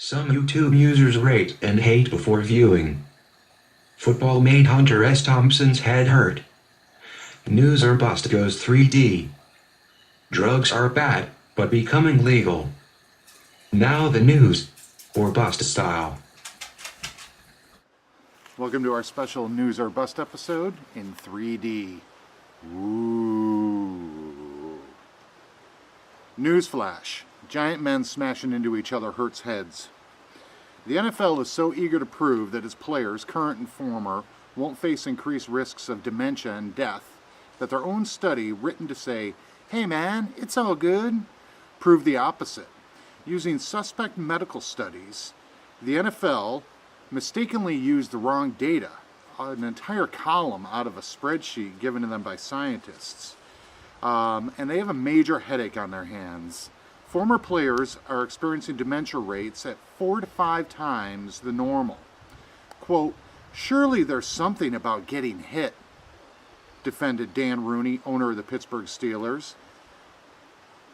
Some YouTube users rate and hate before viewing. Football made Hunter S. Thompson's head hurt. News or bust goes 3D. Drugs are bad, but becoming legal. Now the news, or bust style. Welcome to our special News or Bust episode in 3D. Ooh. Newsflash. Giant men smashing into each other hurts heads. The NFL is so eager to prove that its players, current and former, won't face increased risks of dementia and death that their own study, written to say, "Hey man, it's all good," proved the opposite. Using suspect medical studies, the NFL mistakenly used the wrong data, an entire column out of a spreadsheet given to them by scientists. And they have a major headache on their hands. Former players are experiencing dementia rates at 4 to 5 times the normal. Quote, "Surely there's something about getting hit," defended Dan Rooney, owner of the Pittsburgh Steelers.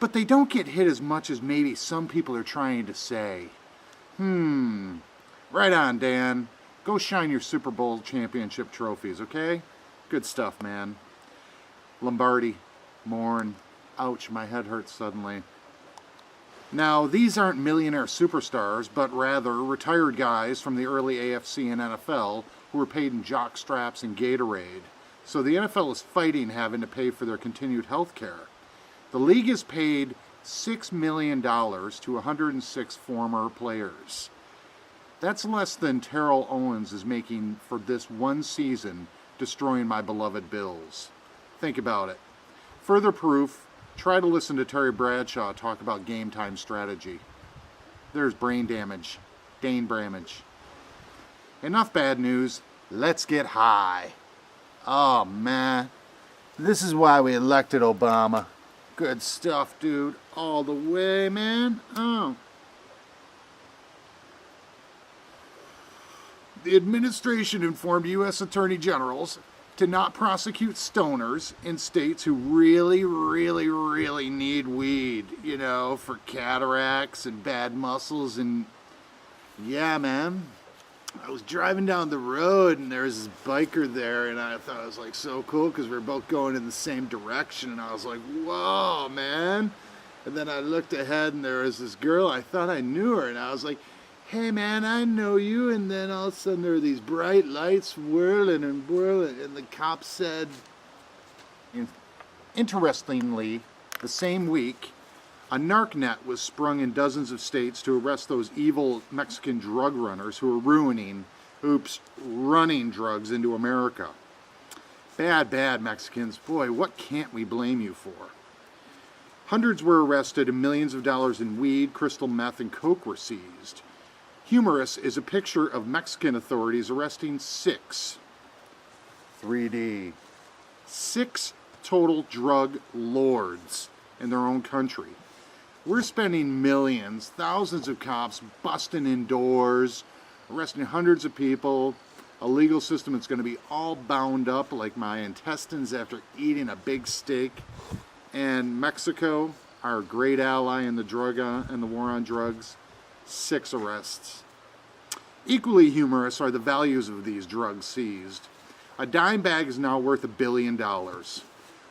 "But they don't get hit as much as maybe some people are trying to say." Right on, Dan. Go shine your Super Bowl championship trophies, okay? Good stuff, man. Lombardi, mourn. Ouch, my head hurts suddenly. Now, these aren't millionaire superstars, but rather retired guys from the early AFC and NFL who were paid in jock straps and Gatorade. So the NFL is fighting having to pay for their continued health care. The league has paid $6 million to 106 former players. That's less than Terrell Owens is making for this one season, destroying my beloved Bills. Think about it. Further proof, try to listen to Terry Bradshaw talk about game time strategy. There's brain damage. Dane Bramage. Enough bad news. Let's get high. Oh, man. This is why we elected Obama. Good stuff, dude. All the way, man. Oh. The administration informed U.S. Attorney Generals to not prosecute stoners in states who really, really, really need weed, for cataracts and bad muscles. And yeah, man, I was driving down the road and there was this biker there, and I thought it was like so cool because we were both going in the same direction, and I was like, whoa, man. And then I looked ahead and there was this girl, I thought I knew her, and I was like, "Hey man, I know you." And then all of a sudden there were these bright lights whirling and whirling, and the cop said, interestingly, the same week, a narc net was sprung in dozens of states to arrest those evil Mexican drug runners who are running drugs into America. Bad, bad Mexicans. Boy, what can't we blame you for? Hundreds were arrested and millions of dollars in weed, crystal meth, and coke were seized. Humorous is a picture of Mexican authorities arresting 6 total drug lords in their own country. We're spending millions, thousands of cops busting in doors, arresting hundreds of people, a legal system that's going to be all bound up like my intestines after eating a big steak. And Mexico, our great ally in the war on drugs, 6 arrests. Equally humorous are the values of these drugs seized. A dime bag is now worth $1 billion,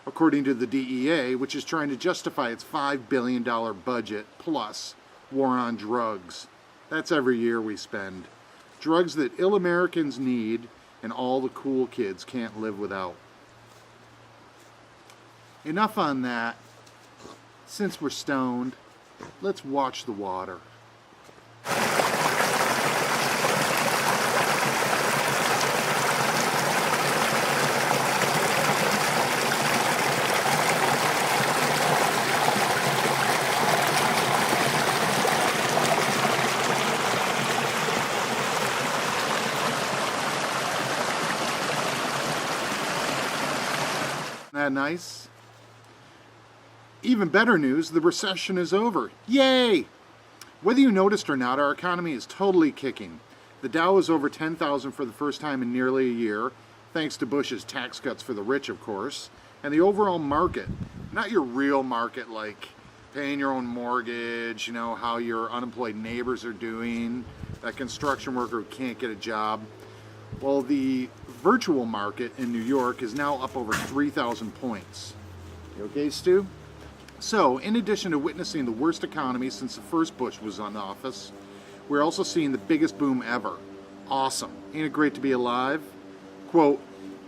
according to the DEA, which is trying to justify its $5 billion budget plus war on drugs. That's every year we spend. Drugs that ill Americans need and all the cool kids can't live without. Enough on that. Since we're stoned, let's watch the water. That nice? Even better news, the recession is over. Yay! Whether you noticed or not, our economy is totally kicking. The Dow is over 10,000 for the first time in nearly a year, thanks to Bush's tax cuts for the rich, of course. And the overall market, not your real market like paying your own mortgage, you know, how your unemployed neighbors are doing, that construction worker who can't get a job. Well, the virtual market in New York is now up over 3,000 points. You okay, Stu? So, in addition to witnessing the worst economy since the first Bush was in office, we're also seeing the biggest boom ever. Awesome. Ain't it great to be alive? Quote,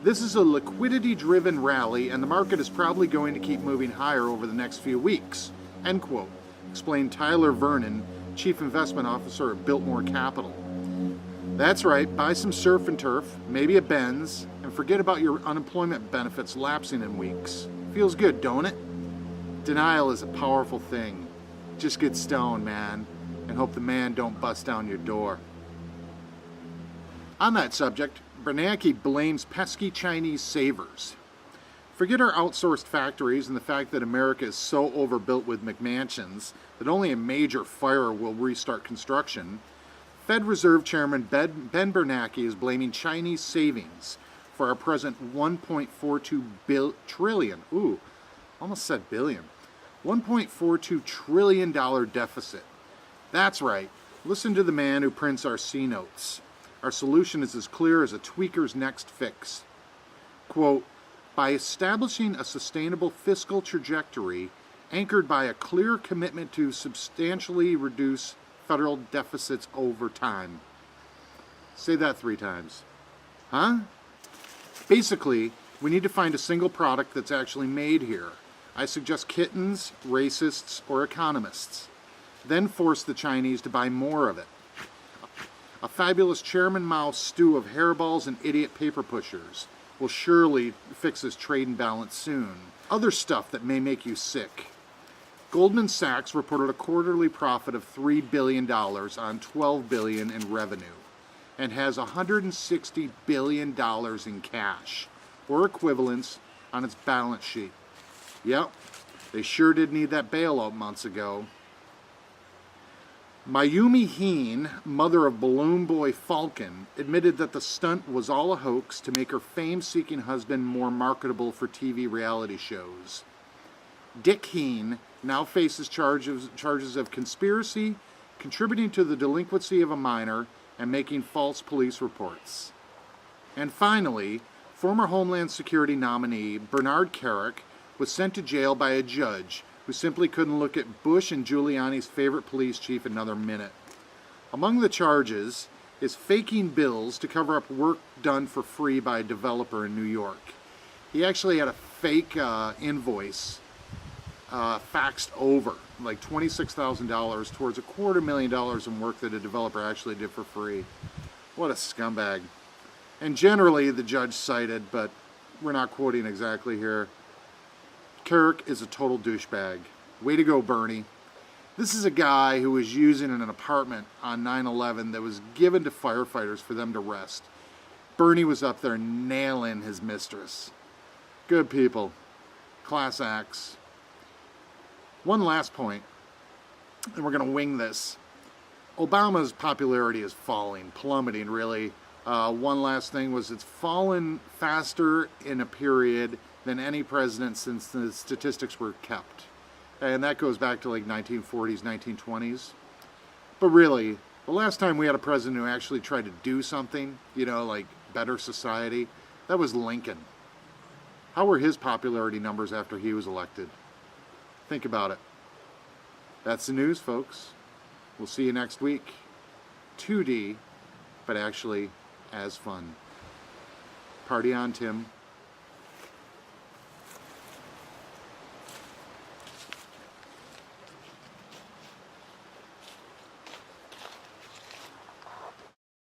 "This is a liquidity-driven rally, and the market is probably going to keep moving higher over the next few weeks," end quote, explained Tyler Vernon, Chief Investment Officer at Biltmore Capital. That's right, buy some surf and turf, maybe a Benz, and forget about your unemployment benefits lapsing in weeks. Feels good, don't it? Denial is a powerful thing. Just get stoned, man, and hope the man don't bust down your door. On that subject, Bernanke blames pesky Chinese savers. Forget our outsourced factories and the fact that America is so overbuilt with McMansions that only a major fire will restart construction. Fed Reserve Chairman Ben Bernanke is blaming Chinese savings for our present $1.42 trillion. Ooh, almost said billion. $1.42 trillion deficit. That's right. Listen to the man who prints our C-notes. Our solution is as clear as a tweaker's next fix. Quote, "By establishing a sustainable fiscal trajectory anchored by a clear commitment to substantially reduce federal deficits over time." Say that 3 times. Huh? Basically, we need to find a single product that's actually made here. I suggest kittens, racists, or economists. Then force the Chinese to buy more of it. A fabulous Chairman Mao stew of hairballs and idiot paper pushers will surely fix this trade imbalance soon. Other stuff that may make you sick. Goldman Sachs reported a quarterly profit of $3 billion on $12 billion in revenue and has $160 billion in cash or equivalents on its balance sheet. Yep, they sure did need that bailout months ago. Mayumi Heen, mother of Balloon Boy Falcon, admitted that the stunt was all a hoax to make her fame-seeking husband more marketable for TV reality shows. Dick Heen now faces charges of conspiracy, contributing to the delinquency of a minor, and making false police reports. And finally, former Homeland Security nominee Bernard Kerik was sent to jail by a judge who simply couldn't look at Bush and Giuliani's favorite police chief another minute. Among the charges is faking bills to cover up work done for free by a developer in New York. He actually had a fake invoice faxed over, like $26,000 towards $250,000 in work that a developer actually did for free. What a scumbag. And generally the judge cited, but we're not quoting exactly here, Kerik is a total douchebag. Way to go, Bernie. This is a guy who was using an apartment on 9/11 that was given to firefighters for them to rest. Bernie was up there nailing his mistress. Good people. Class acts. One last point, and we're going to wing this. Obama's popularity is falling, plummeting, really. One last thing was it's fallen faster in a period than any president since the statistics were kept. And that goes back to like 1940s, 1920s. But really, the last time we had a president who actually tried to do something, you know, like better society, that was Lincoln. How were his popularity numbers after he was elected? Think about it. That's the news, folks. We'll see you next week. 2D, but actually as fun. Party on, Tim.